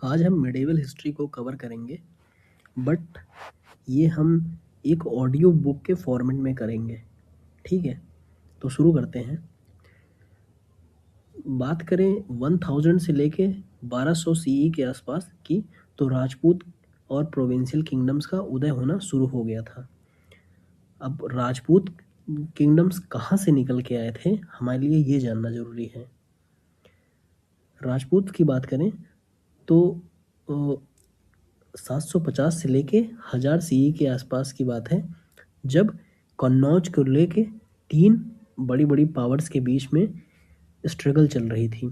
आज हम medieval history को कवर करेंगे, बट ये हम एक ऑडियो बुक के फॉर्मेट में करेंगे। ठीक है, तो शुरू करते हैं। बात करें 1000 से लेके 1200 सीई के आसपास की, तो राजपूत और प्रोविंशियल किंगडम्स का उदय होना शुरू हो गया था। अब राजपूत किंगडम्स कहाँ से निकल के आए थे, हमारे लिए ये जानना जरूरी है। राजपूत की बात करें तो 750 से लेके 1000 सीई के आसपास की बात है, जब कन्नौज को लेके तीन बड़ी बड़ी पावर्स के बीच में स्ट्रगल चल रही थी।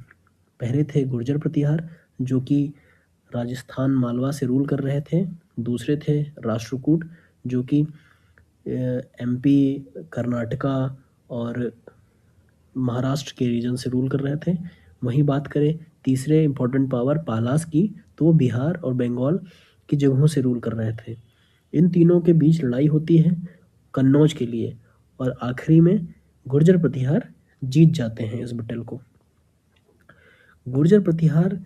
पहले थे गुर्जर प्रतिहार, जो कि राजस्थान मालवा से रूल कर रहे थे। दूसरे थे राष्ट्रकूट, जो कि एमपी, कर्नाटका और महाराष्ट्र के रीजन से रूल कर रहे थे। वहीं बात करें तीसरे इंपॉर्टेंट पावर पालास की, तो वो बिहार और बंगाल की जगहों से रूल कर रहे थे। इन तीनों के बीच लड़ाई होती है कन्नौज के लिए, और आखिरी में गुर्जर प्रतिहार जीत जाते हैं इस बटल को। गुर्जर प्रतिहार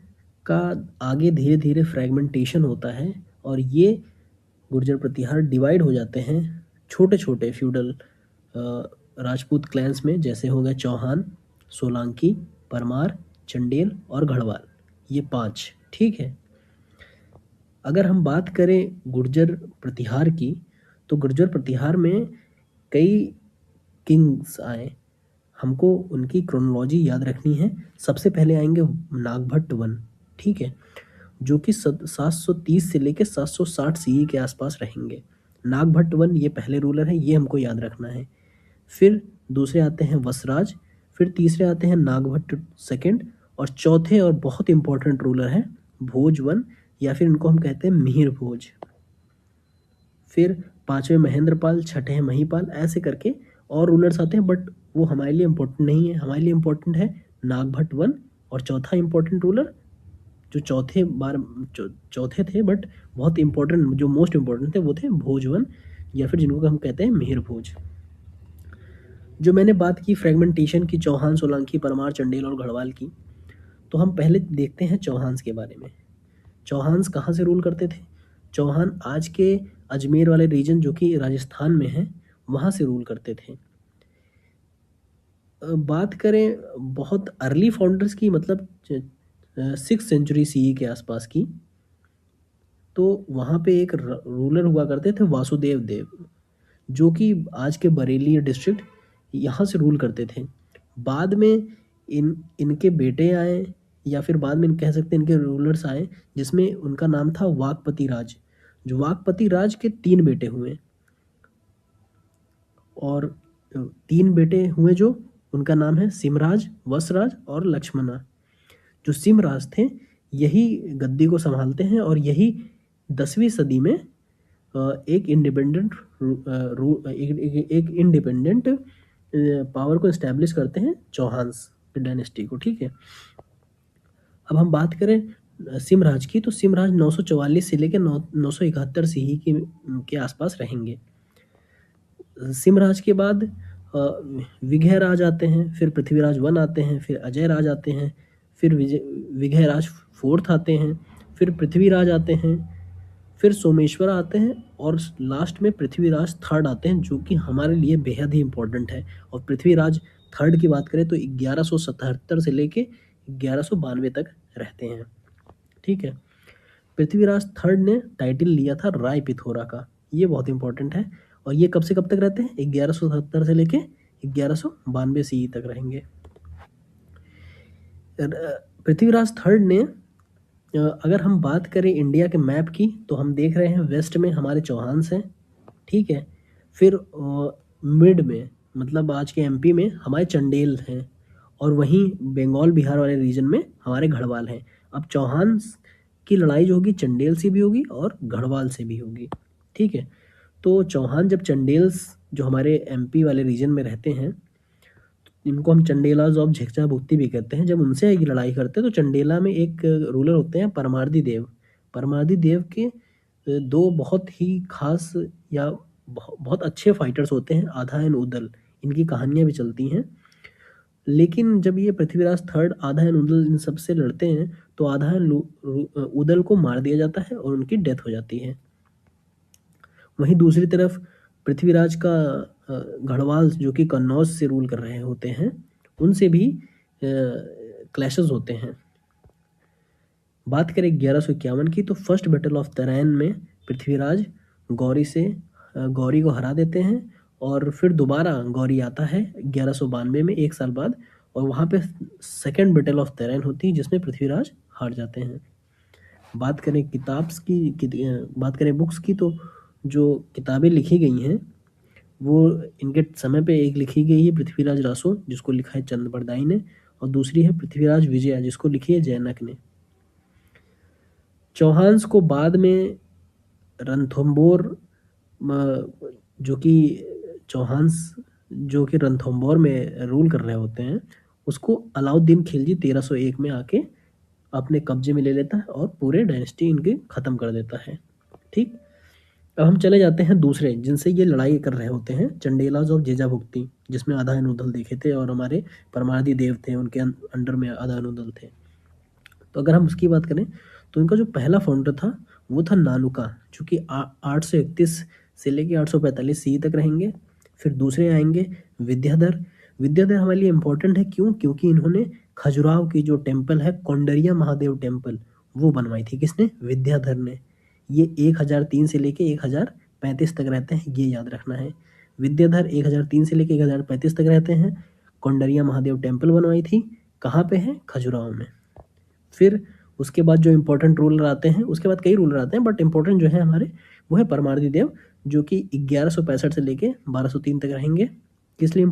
का आगे धीरे धीरे फ्रेगमेंटेशन होता है, और ये गुर्जर प्रतिहार डिवाइड हो जाते हैं छोटे छोटे फ्यूडल राजपूत क्लैंस में, जैसे हो गए चौहान, सोलंकी, परमार, चंडेल और गढ़वाल। ये 5। ठीक है, अगर हम बात करें गुर्जर प्रतिहार की, तो गुर्जर प्रतिहार में कई किंग्स आए। हमको उनकी क्रोनोलॉजी याद रखनी है। सबसे पहले आएंगे नागभट्ट वन। ठीक है, जो कि 730 से लेकर 760 सीई के आसपास रहेंगे। नागभट्ट वन ये पहले रूलर है, ये हमको याद रखना है। फिर दूसरे आते हैं वसराज, फिर तीसरे आते हैं नागभट्ट सेकंड, और चौथे और बहुत इंपॉर्टेंट रूलर है भोज वन, या फिर इनको हम कहते हैं मिहिर भोज। फिर पांचवें महेंद्रपाल, छठे हैं महीपाल, ऐसे करके और रूलर्स आते हैं, बट वो हमारे लिए इम्पोर्टेंट नहीं है। हमारे लिए इम्पोर्टेंट है नागभट्ट वन, और चौथा इम्पोर्टेंट रूलर जो चौथे थे, बट बहुत इंपॉर्टेंट, जो मोस्ट इंपॉर्टेंट थे, वो थे भोजवन, या फिर जिनको हम कहते हैं मिहिर भोज। जो मैंने बात की फ्रेगमेंटेशन की, चौहान, सोलंकी, परमार, चंडेल और गढ़वाल की, तो हम पहले देखते हैं चौहान्स के बारे में। चौहान्स कहाँ से रूल करते थे? चौहान आज के अजमेर वाले रीजन, जो कि राजस्थान में है, वहाँ से रूल करते थे। बात करें बहुत अर्ली फाउंडर्स की, मतलब 6th सेंचुरी सीई के आसपास की, तो वहाँ पे एक रूलर हुआ करते थे वासुदेव देव, जो कि आज के बरेली डिस्ट्रिक्ट, यहाँ से रूल करते थे। बाद में इनके बेटे आए, या फिर बाद में कह सकते हैं इनके रूलर्स आए, जिसमें उनका नाम था वाकपति राज। जो वाकपति राज के 3 बेटे हुए, और 3 बेटे हुए जो उनका नाम है सिमराज, वसराज और लक्ष्मणा। जो सिमराज थे, यही गद्दी को संभालते हैं, और यही 10वीं सदी में एक इंडिपेंडेंट पावर को एस्टेब्लिश करते हैं, चौहान्स डायनेस्टी को। ठीक है, अब हम बात करें सिमराज की, तो सिमराज 944 से लेकर 971 सीई के आसपास रहेंगे। सिमराज के बाद विघय राज आते हैं, फिर पृथ्वीराज वन आते हैं, फिर अजय राज आते हैं, फिर विघय राज 4th आते हैं, फिर पृथ्वीराज आते हैं, फिर सोमेश्वर आते हैं, और लास्ट में पृथ्वीराज 3rd आते हैं, जो कि हमारे लिए बेहद ही इंपॉर्टेंट है। और पृथ्वीराज 3rd की बात करें तो 1177 से लेके 1192 तक रहते हैं। ठीक है, पृथ्वीराज 3rd ने टाइटल लिया था राय पिथोरा का, ये बहुत इंपॉर्टेंट है। और ये कब से कब तक रहते हैं? 1170 से लेके 1192 सीई तक रहेंगे। पृथ्वीराज 3rd ने, अगर हम बात करें इंडिया के मैप की, तो हम देख रहे हैं वेस्ट में हमारे चौहान्स हैं। ठीक है, फिर मिड में, मतलब आज के एमपी में हमारे चंडेल हैं, और वहीं बंगाल बिहार वाले रीजन में हमारे गढ़वाल हैं। अब चौहान्स की लड़ाई जो होगी चंडेल से भी होगी और गढ़वाल से भी होगी। ठीक है, तो चौहान जब चंडेल्स जो हमारे एमपी वाले रीजन में रहते हैं, इनको हम चंडेलाज ऑफ झिकचा भुक्ति भी कहते हैं, जब उनसे एक लड़ाई करते हैं, तो चंडेला में एक रूलर होते हैं परमार्दी देव। परमार्दी देव के 2 बहुत ही खास या बहुत अच्छे फाइटर्स होते हैं, आधा एंड उदल, इनकी कहानियां भी चलती हैं। लेकिन जब ये पृथ्वीराज थर्ड आधायन उदल इन सबसे लड़ते हैं तो आधायन उदल को मार दिया जाता है और उनकी डेथ हो जाती है। वहीं दूसरी तरफ पृथ्वीराज का गढ़वाल जो कि कन्नौज से रूल कर रहे होते हैं, उनसे भी क्लैशेस होते हैं। बात करें 1151 की तो फर्स्ट बैटल ऑफ तराइन में पृथ्वीराज गौरी को हरा देते हैं और फिर दोबारा गौरी आता है 1192 में, 1 साल बाद, और वहाँ पे सेकेंड बैटल ऑफ तराइन होती है जिसमें पृथ्वीराज हार जाते हैं। बात करें बात करें बुक्स की तो जो किताबें लिखी गई हैं वो इनके समय पे एक लिखी गई है पृथ्वीराज रासो जिसको लिखा है चंद्रबरदाई ने, और दूसरी है पृथ्वीराज विजया जिसको लिखी है जैनक ने। चौहान्स को बाद में रणथंभौर जो कि चौहान्स जो कि रणथंभौर में रूल कर रहे होते हैं, उसको अलाउद्दीन खिलजी 1301 में आके अपने कब्जे में ले लेता है और पूरे डायनेस्टी इनके ख़त्म कर देता है। ठीक, अब हम चले जाते हैं दूसरे जिनसे ये लड़ाई कर रहे होते हैं, चंडेलाज और जेजाभुक्ति, जिसमें आधायन उदल देखे थे और हमारे परमार्दी देव थे, उनके अंडर में आधायन उदल थे। तो अगर हम उसकी बात करें तो इनका जो पहला फाउंडर था वो था नानुका, जो कि 831 से लेके 845 सी तक रहेंगे। फिर दूसरे आएंगे विद्याधर। विद्याधर हमारे लिए इम्पोर्टेंट है, क्यों? क्योंकि इन्होंने खजुराहो की जो टेम्पल है कौंडरिया महादेव टेम्पल, वो बनवाई थी। किसने? विद्याधर ने। ये 1003 से लेके 1035 तक रहते हैं, ये याद रखना है। विद्याधर 1003 से लेके 1035 तक रहते हैं। कौंडरिया महादेव टेम्पल बनवाई थी। कहाँ पे है? खजुराहो में। फिर उसके बाद जो इम्पोर्टेंट रूलर आते हैं, उसके बाद कई रूलर आते हैं बट इम्पोर्टेंट जो है हमारे वो है परमार्दी देव, जो कि 1165 से लेके 1203 तक रहेंगे। किस लिए